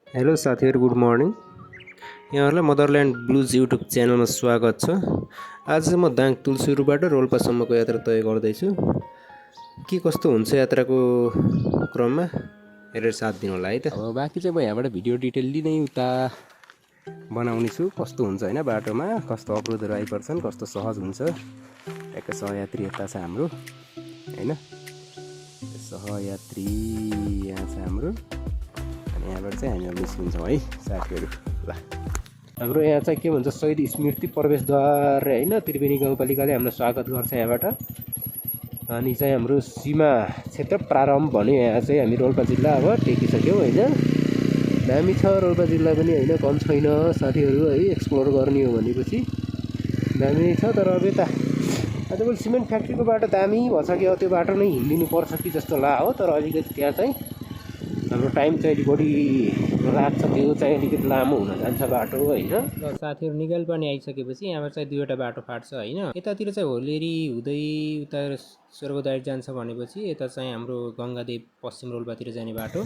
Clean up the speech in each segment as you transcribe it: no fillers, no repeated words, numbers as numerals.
Hello साथीहरू, good morning. यहाँहरूलाई motherland blues YouTube च्यानलमा स्वागत छ। आज चाहिँ म दाङ तुलसीरुबाट रोल्पासम्मको यात्रा तय गर्दैछु। के कस्तो हुन्छ यात्राको क्रममा हेरेर साथ दिनु होला है त। अब बाँकी चाहिँ म यहाँबाट भिडियो डिटेल्ली नै उता बनाउने छु, कस्तो हुन्छ होइन, बाटोमा कस्तो अवरोधहरू आइपर्छन्, कस्तो सहज हुन्छ। एक सहयात्री यता छ हाम्रो होइन, सहयात्री यहाँ छ हाम्रो, अनि यहाँबाट चाहिँ हामी निस्किन्छौँ है साथीहरू। ल, हाम्रो यहाँ चाहिँ के भन्छ, शहीद स्मृति प्रवेशद्वार होइन, त्रिवेणी गाउँपालिकाले हामीलाई स्वागत गर्छ यहाँबाट। अनि चाहिँ हाम्रो सीमा क्षेत्र प्रारम्भ भन्यो, यहाँ चाहिँ हामी रोल्पा जिल्ला अब टेकिसक्यौँ होइन। दामी छ रोल्पा जिल्ला पनि होइन, कम छैन साथीहरू है। एक्सप्लोर गर्ने हो भनेपछि दामी छ। तर अब यता आजकल सिमेन्ट फ्याक्ट्रीको बाटो दामी भन्छ कि अब त्यो बाटो नै हिँडिदिनु पर्छ कि जस्तो ला हो। तर अलिकति त्यहाँ चाहिँ हाम्रो टाइम चाहिँ अलिक बढी लाग्छ, त्यो चाहिँ अलिकति लामो हुन जान्छ बाटो होइन। ल साथीहरू, निगल पनि आइसकेपछि यहाँबाट चाहिँ दुईवटा बाटो फाट्छ होइन। यतातिर चाहिँ होलेरी हुँदै उता स्वर्गद्वार जान्छ भनेपछि यता चाहिँ हाम्रो गङ्गादेव पश्चिम रोल्पातिर जाने बाटो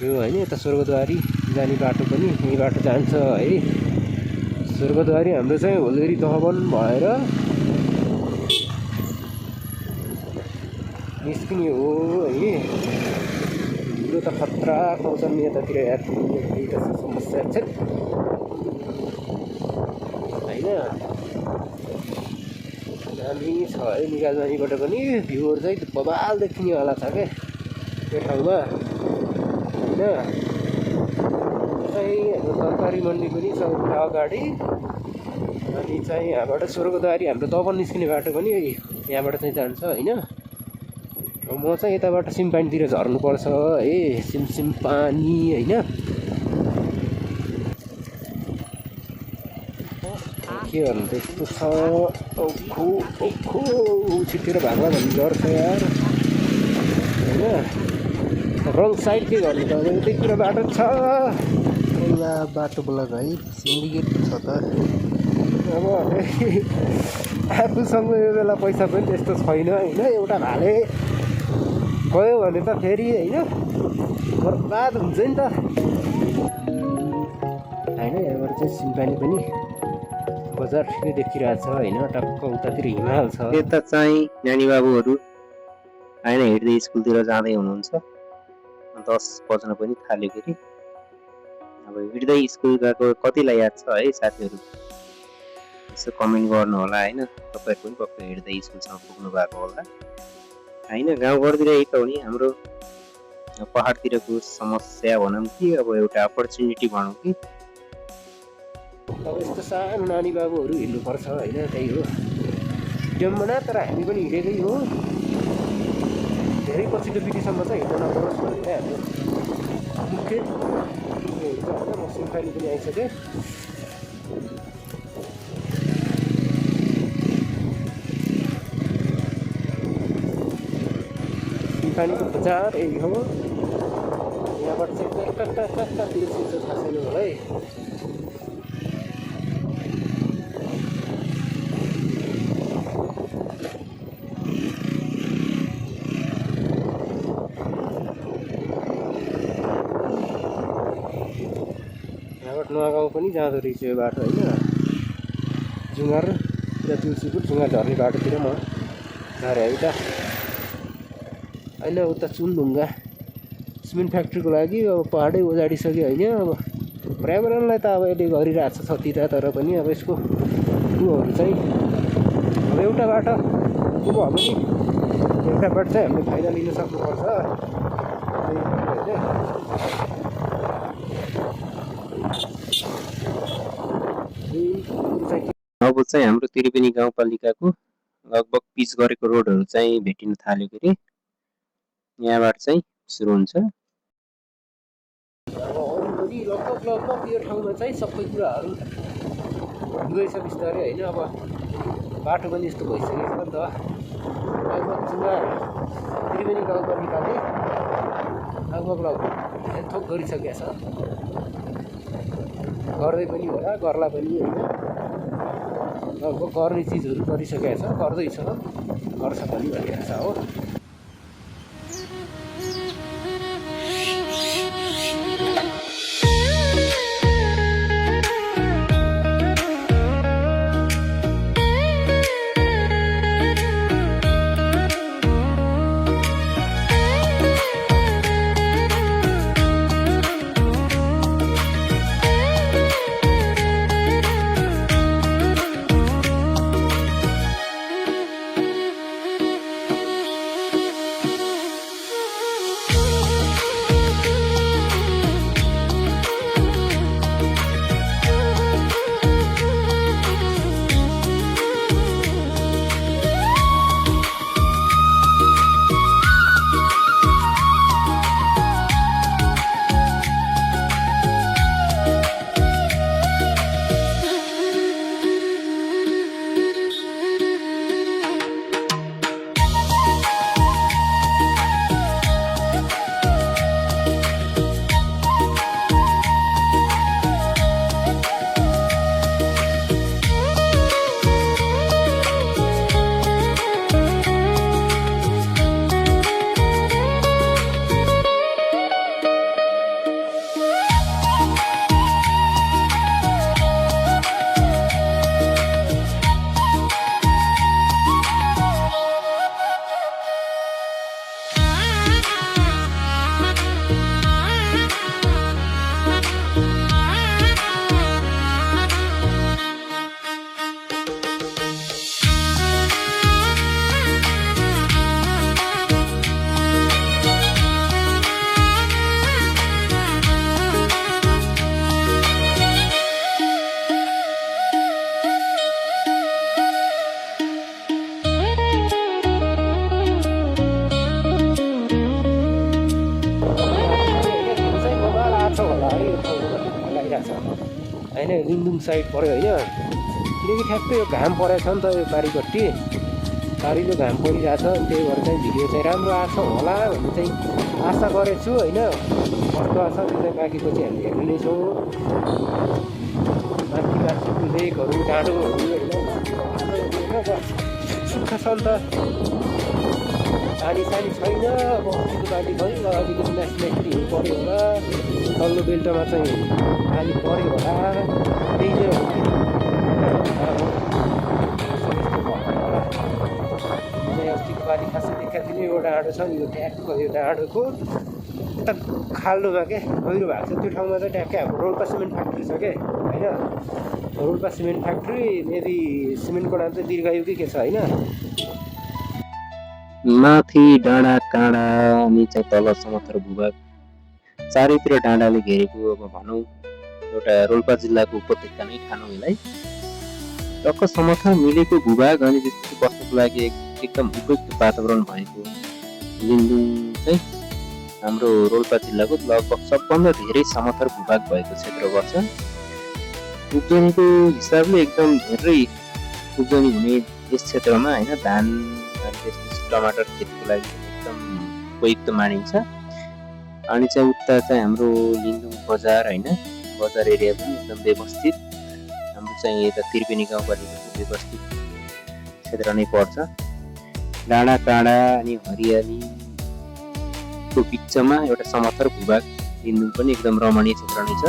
यो होइन। यता स्वर्गद्वारी जाने बाटो पनि यही बाटो जान्छ है। स्वर्गद्वारी हाम्रो चाहिँ होलेरी दहवन भएर निस्किने हो है। यो त खतरा पाउँछन् यतातिर यात्रीको समस्या छ होइन। दामी छ है, निकाल जानेबाट पनि भ्यूहरू चाहिँ बबाल देखिनेवाला छ क्या त्यो ठाउँमा होइन। चाहिँ हाम्रो तरकारी मन्डी पनि छ उता अगाडि। अनि चाहिँ यहाँबाट स्वर्गद्वारी हाम्रो दवन निस्किने बाटो पनि यहाँबाट चाहिँ जान्छ होइन। म चाहिँ यताबाट सिमपानीतिर झर्नुपर्छ है, सिमपानी होइन। के गर्नु त्यस्तो छ, औखो औखो छिटेर भाग्ला भन्ने डर छ यार होइन। रङ साइड के गर्नु त, अब यतैतिर बाटो छ। पहिला बाटो ब्लक है, सिन्डिकेट छ त। अब आफूसँग यो बेला पैसा पनि त्यस्तो छैन होइन। एउटा भाले गयो भने त फेरि होइन बर्बाद हुन्छ नि त होइन। यहाँबाट चाहिँ सिमपानी पनि बजार ठिकै देखिरहेको छ होइन। टक्क उतातिर हिमाल छ। यता चाहिँ नानी बाबुहरू होइन हिँड्दै स्कुलतिर जाँदै हुनुहुन्छ। 10 बज्न पनि थाल्यो फेरि। अब हिँड्दै स्कुल गएको कतिलाई याद छ है साथीहरू, यसो कमेन्ट गर्नु होला होइन। तपाईँहरू पनि पक्कै हिँड्दै स्कुलसम्म पुग्नु भएको होला होइन। गाउँघरतिर यही त हो नि हाम्रो, पहाडतिरको समस्या भनौँ कि अब एउटा अपर्च्युनिटी भनौँ कि। अब यस्तो सानो नानी बाबुहरू हिँड्नुपर्छ होइन, त्यही हो विडम्बना। तर हामी पनि हिँडेकै हो, धेरै पछिल्लो पिँढीसम्म चाहिँ हिँड्न नपरोस् भनेर हाम्रो मुख्य हुन्छ होइन। म सिमपानी पनि आइसकेँ। सिमपानीको बजार यही हो। यहाँबाट चाहिँ कतातिर छिर्छ थाहा छैन होला है। यहाँबाट नुवागाउँ पनि जाँदो रहेछ यो बाटो होइन। जुङ्गार र तुलसीपुर जुङ्गार झर्ने बाटोतिर म झरेँ है त होइन। उता चुनढुङ्गा सिमेन्ट फ्याक्ट्रीको लागि अब पहाडै उजाडिसक्यो होइन। अब पर्यावरणलाई त अब यसले गरिरहेको छ क्षति त, तर पनि अब यसको उहरू चाहिँ अब एउटा बाटो को भयो भने एउटाबाट चाहिँ हामीले फाइदा लिन सक्नुपर्छ होइन। अब चाहिँ हाम्रो त्रिवेणी गाउँपालिकाको लगभग पिच गरेको रोडहरू चाहिँ भेटिन थाल्यो फेरि। यहाँबाट चाहिँ सुरु हुन्छ। लगभग यो ठाउँमा चाहिँ सबै कुराहरू हुँदैछ बिस्तारै होइन। अब बाटो पनि यस्तो भइसकेको छ नि त। लगभग जुङ्गार त्रिवेणी गाउँपालिकाले लगभग थोक गरिसकेको छ, गर्दै पनि होला, गर्ला पनि होइन। लगभग गर्ने चिजहरू गरिसकेको छ, गर्दैछ, गर्छ पनि भनिरहेको छ हो। परिरहेछ होइन लिङदुङ साइड पऱ्यो होइन किनकि ठ्याक्कै यो घाम परेछ नि त यो पारिपट्टि पारिलो घाम परिरहेछ अनि त्यही भएर चाहिँ भिडियो चाहिँ राम्रो आएको छ होला भन्ने चाहिँ आशा गरेको छु होइन कस्तो आछ त्यो चाहिँ बाँकीको चाहिँ हामी हेर्ने नै छौँ माथि माथिको लेकहरू डाँडोहरू होइन सुक्ख छ नि त पानी सानी छैन बस्तीको बाली भयो अलिकति माथि हुनु पऱ्यो होला तल्लो बेल्टमा चाहिँ पानी पऱ्यो होला त्यही नै हो अस्तिको पालि खासै देखाएको थिएन यो डाँडो छ नि यो ट्याक्क यो डाँडोको उता खाल्डोमा क्या गहिरो भएको छ त्यो ठाउँमा चाहिँ ट्याक्कै हाम्रो रोल्पा सिमेन्ट फ्याक्ट्री छ क्या होइन रोल्पा सिमेन्ट फ्याक्ट्री यदि सिमेन्टको नाम चाहिँ दीर्घायुकै के छ होइन माथि डाँडा काँडा अनि चाहिँ तल समथर भूभाग चारैतिर डाँडाले घेरेको अब भनौँ एउटा रोल्पा जिल्लाको उपत्यका नै ठानौँ यसलाई टक्क समथर मिलेको भूभाग अनि त्यसपछि बस्नुको लागि एकदम उपयुक्त वातावरण भएको लिङदुङ चाहिँ हाम्रो रोल्पा जिल्लाको लगभग सबभन्दा धेरै समथर भूभाग भएको क्षेत्र पर्छ उब्जनीको हिसाबले एकदम धेरै उब्जनी हुने यस क्षेत्रमा होइन धान अनि त्यसपछि टमाटर खेतीको लागि एकदम उपयुक्त मानिन्छ अनि चाहिँ उता चाहिँ हाम्रो लिङदुङ बजार होइन बजार एरिया पनि एकदम व्यवस्थित हाम्रो चाहिँ यता त्रिवेणी गाउँपालिकाको व्यवस्थित क्षेत्र नै पर्छ डाँडा काँडा अनि हरियालीको बिचमा एउटा समथर भूभाग लिङदुङ पनि एकदम रमणीय क्षेत्र नै छ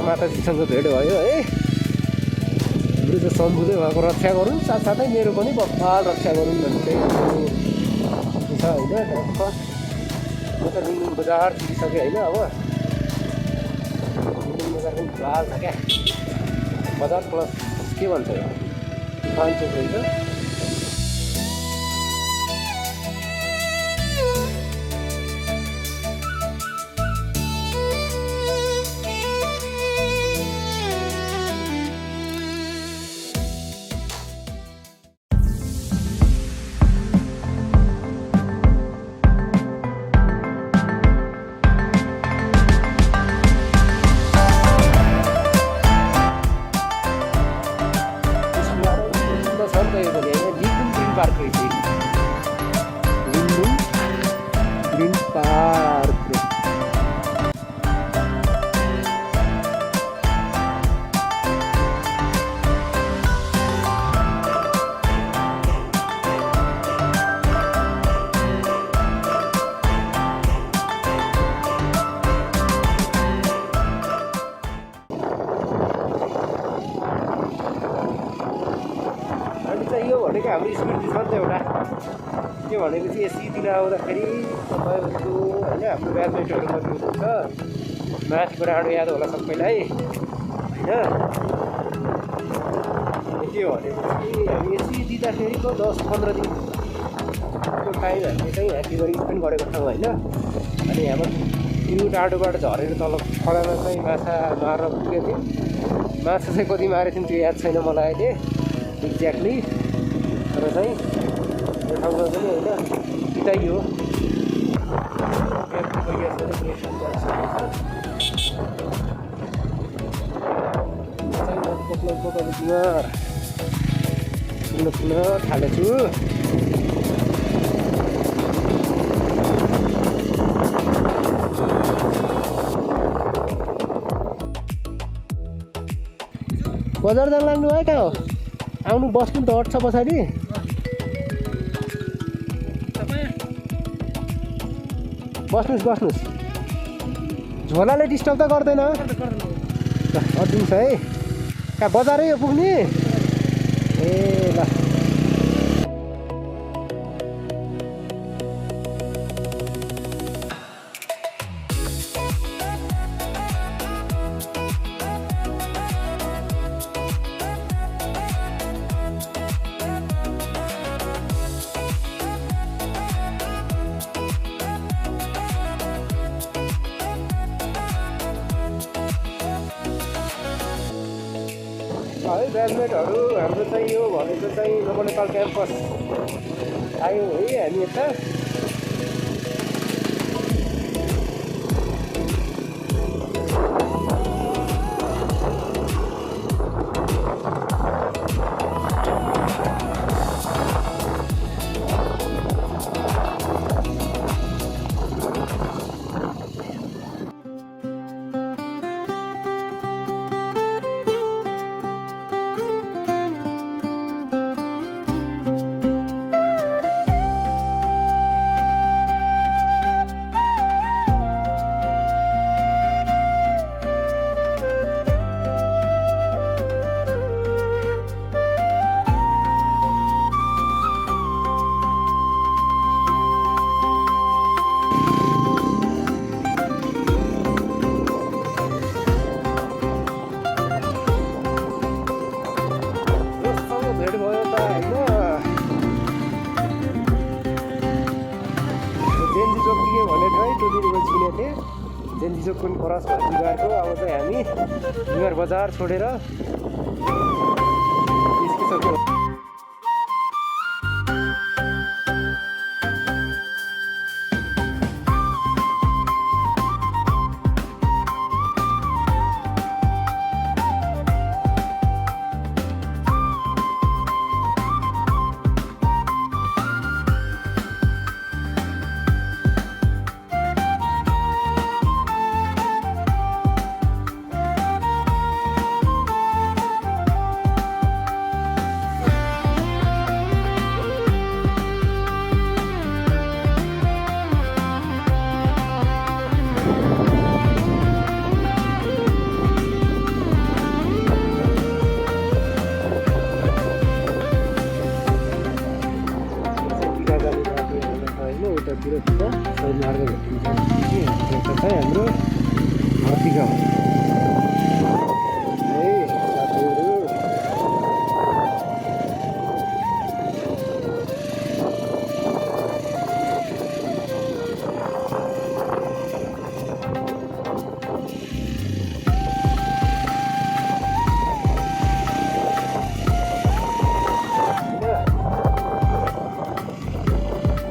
माताजीसँग भेट भयो है हाम्रो चाहिँ सम्बुदै उहाँको रक्षा गरौँ साथसाथै मेरो पनि बब्बाल रक्षा गरौँ भन्ने चाहिँ छ होइन म त लिङदुङ बजार पुगिसकेँ होइन अब लिङदुङ बजार पनि बवाल छ क्या बजार प्लस के भन्छ यो पाँचोक रहेछ भनेको हाम्रो स्मृति छ नि त एउटा के भनेपछि यसीतिर आउँदाखेरि तपाईँहरूको होइन हाम्रो ब्याचमेटहरू मात्रै हुनुहुन्छ माथिको डाँडो याद होला सबैलाई होइन के भनेपछि हामी यसी दिँदाखेरि त 10-15 दिनको टाइम हामीले चाहिँ ह्याप्पीभरि स्पेन्ड गरेको छौँ होइन अनि हाम्रो यो डाँडोबाट झरेर तल खोलामा चाहिँ माछा मार्न पुगेको थियौँ माछा चाहिँ कति मारेको थियौँ त्यो याद छैन मलाई अहिले एक्ज्याक्टली तर चाहिँ यो ठाउँमा पनि होइन बिताइयो पुग्न थालेछु बजार जान लाग्नु है कहाँ हो आउनु बस्नु त अट्छ पछाडि बस्नुहोस् झोलाले डिस्टर्ब त गर्दैन अडिन्छ है कहाँ बजारै हो पुग्ने ए ल है ब्याचमेटहरू हाम्रो चाहिँ यो भनेको चाहिँ नवनेपाल क्याम्पस आयौँ है हामी यता जेन्जिचोक पनि क्रस भयो बिहारको अब चाहिँ हामी बिहार बजार छोडेर निस्किसक्यौँ मार्ग भेटिन्छ त्यो चाहिँ हाम्रो हर्ती गाउँ है साथीहरू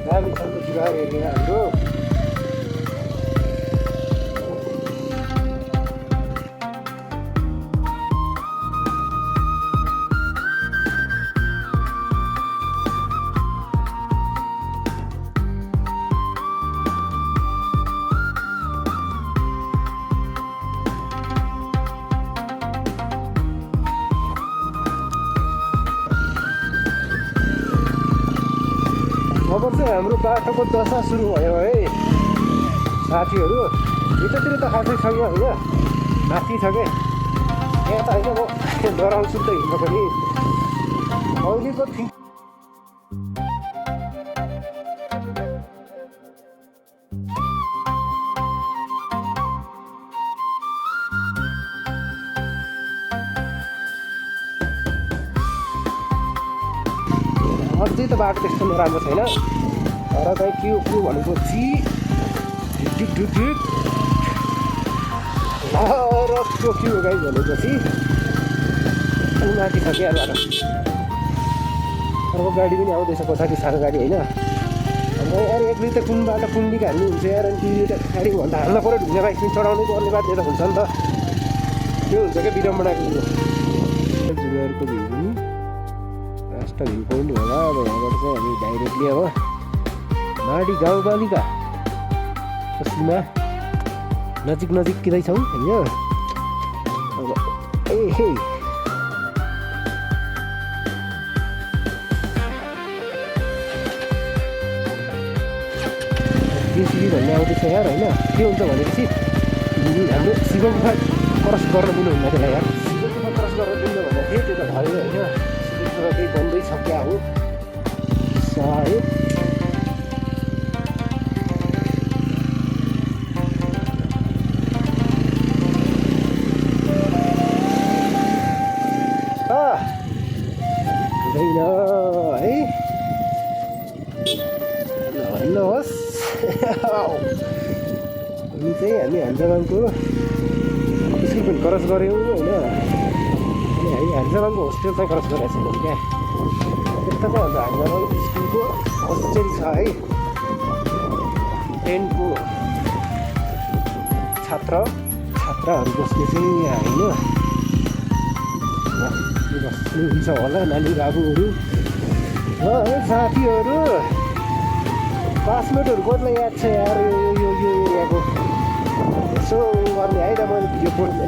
दामी छ नि त जुगार एरिया हाम्रो अब चाहिँ हाम्रो बाटोको दशा सुरु भयो है साथीहरू यतातिर त खासै छैन होइन माथि छ क्या यहाँ त होइन म डराउँछु त हिँड्न पनि अहिलेको थिङ अझै त बाटो त्यस्तो नराम्रो छैन तर चाहिँ के भनेपछि ढिक र टोक्यो गाई भनेपछि माथि छ क्या बाटो अर्को गाडी पनि आउँदैछ पछाडि सानो गाडी होइन अन्त यार एक्लै त कुन बाटो कुन दिक हाल्नु हुन्छ यार अनि दुईवटा गाडी भन्दा हाल्न पऱ्यो ढुङ्गा बाइक पनि चढाउनै पर्ने बाध्यता हुन्छ नि त त्यो हुन्छ क्या विडम्बनाको कुरो जुगारको भ्यू पनि राष्ट्र भ्यू पोइन्ट होला अब यहाँबाट चाहिँ हामी डाइरेक्टली अब माडी गाउँपालिका सीमा नजिक किँदैछौँ होइन अब ए जेसिबी भन्ने आउँदैछ यार होइन के हुन्छ भनेपछि हाम्रो शिवगुफा क्रस गर्न दिनुहुन्न त्यसलाई यार शिवगुफा क्रस गर्न दिनु भन्दा थियो त्यो त भयो होइन शिवगुफा केही बन्दैछ क्या हो सायद हुँदैन है भन्नुहोस् हामी चाहिँ हामी हाम्रोको स्कुल पनि क्रस गऱ्यौँ होइन अनि है ह्यान्डजबाङको होस्टेल चाहिँ क्रस गरेको छैन क्या यता चाहिँ हाम्रो ह्यान्डजबाङ स्कुलको होस्टेल छ है 10को छात्राहरू बस्ने चाहिँ होइन बस्नुहुन्छ होला नानी बाबुहरू है साथीहरू क्लासमेटहरू कसलाई याद छ यार यो एरियाको यसो गर्ने है त मैले भिडियो फोटो ल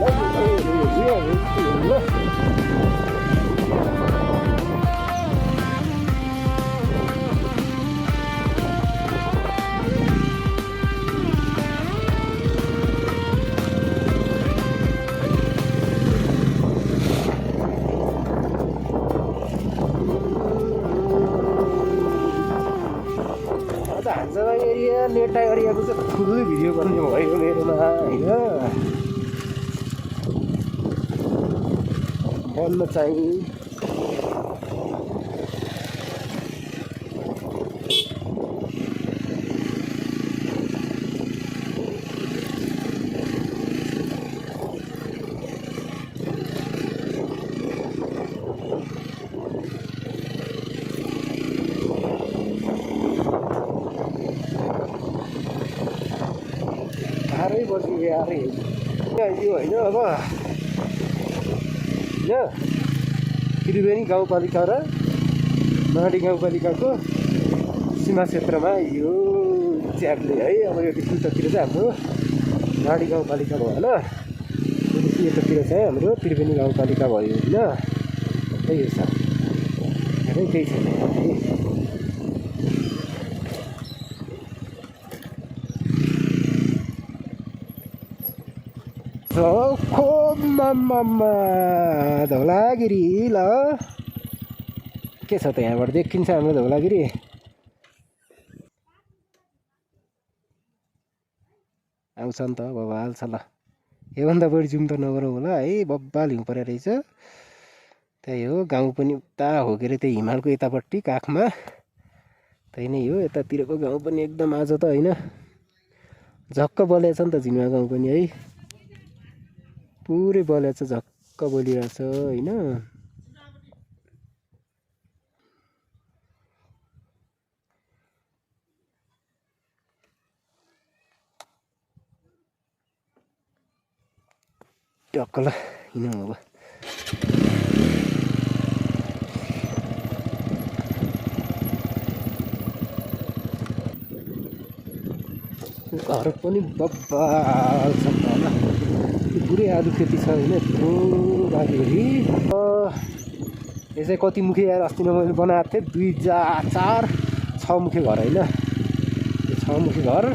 ह्यान्डजबाङ एरिया नेटा एरियाको चाहिँ फुल भिडियो गर्ने भयो मेरोमा होइन बन्न चाहिँ साह्रै बस्यो यार यो होइन अब होइन त्रिवेणी गाउँपालिका र माडी गाउँपालिकाको सीमा क्षेत्रमा यो च्याप्ले है अब यो उतातिर चाहिँ हाम्रो माडी गाउँपालिका भयो होइन यतातिर चाहिँ हाम्रो त्रिवेणी गाउँपालिका भयो होइन त्यही हो सर केही छैन धौलागिरी ल के छ त यहाँबाट देखिन्छ हाम्रो धौलागिरी आउँछ नि त बब्बाल छ ल योभन्दा बढी जुम त नगरौँ होला है बब्बाल हिउँ परेको रहेछ त्यही हो गाउँ पनि उता हो के अरे त्यही हिमालको यतापट्टि काखमा त्यही नै हो यतातिरको गाउँ पनि एकदम आज त होइन झक्क बलेछ नि त झिनुवा गाउँ पनि है पुरै बलेछ झक्क बोलिरहेछ होइन टक्क ल हिँडौँ अब घर पनि बब्बाल छ होला पुरै आलु खेती छ होइन यत्रो बारीभरि यो चाहिँ कति मुखे यार अस्ति नै मैले बनाएको थिएँ 2 4 6 मुखे घर होइन यो 6 मुखे घर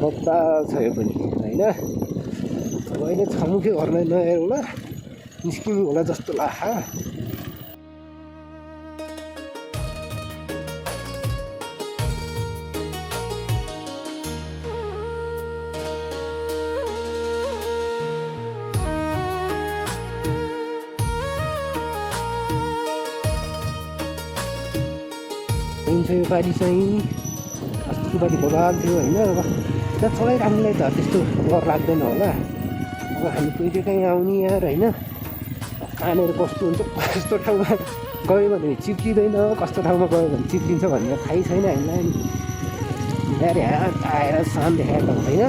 बब्बाल छ यो पनि होइन अब अहिले 6 मुखे घर नहेर होला निस्किनु होला जस्तो लाग्छ हुन्छ यो पालि चाहिँ अस्तिको पालि बगाल थियो होइन अब यता चलाइराख्नुलाई त त्यस्तो डर लाग्दैन होला अब हामी कहिले काहीँ आउने यार होइन कहाँनिर कस्तो हुन्छ कस्तो ठाउँमा गयो भने चिप्लिँदैन कस्तो ठाउँमा गयो भने चिप्लिन्छ भन्ने थाहै छैन हामीलाई यार यहाँ आएर सान देखाएको हुँदैन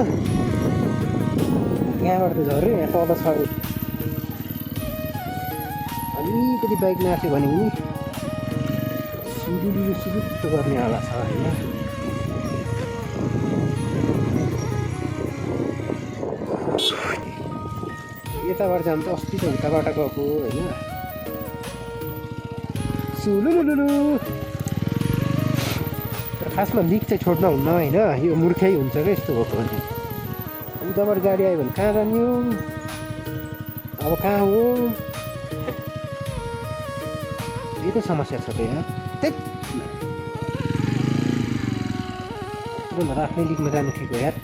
यहाँबाट त झऱ्यो यहाँ तल छ अलिकति बाइक नाच्यो भने पनि सुरुत्त गर्ने होला छ होइन यताबाट जानु त अस्ति त उताबाट गएको होइन सुलुलुलु तर खासमा लिक चाहिँ छोड्न हुन्न होइन यो मूर्खै हुन्छ क्या यस्तो भएको भने उताबाट गाडी आयो भने कहाँ जाने हो अब कहाँ हो यही त समस्या छ त यहाँ त्यही आफ्नै लिकमा जानु ठिक हो यार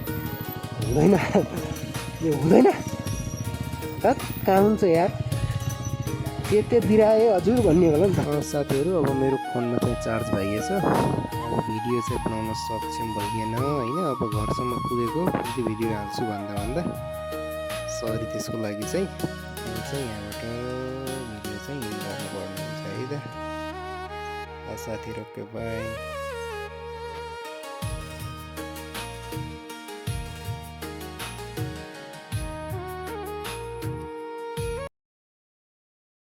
हुँदैन यो हुँदैन कहाँ हुन्छ यार के बिरायो हजुर भन्ने होला नि त साथीहरू अब मेरो फोनमा चाहिँ चार्ज भइएछ भिडियो चाहिँ बनाउन सक्षम भइएन होइन अब घरसम्म पुगेको भिडियो हाल्छु भन्दा सरी त्यसको लागि चाहिँ अब चाहिँ यहाँबाट भिडियो चाहिँ इन गर्नु पर्ने हुन्छ है त। साथीहरू ओके बाई।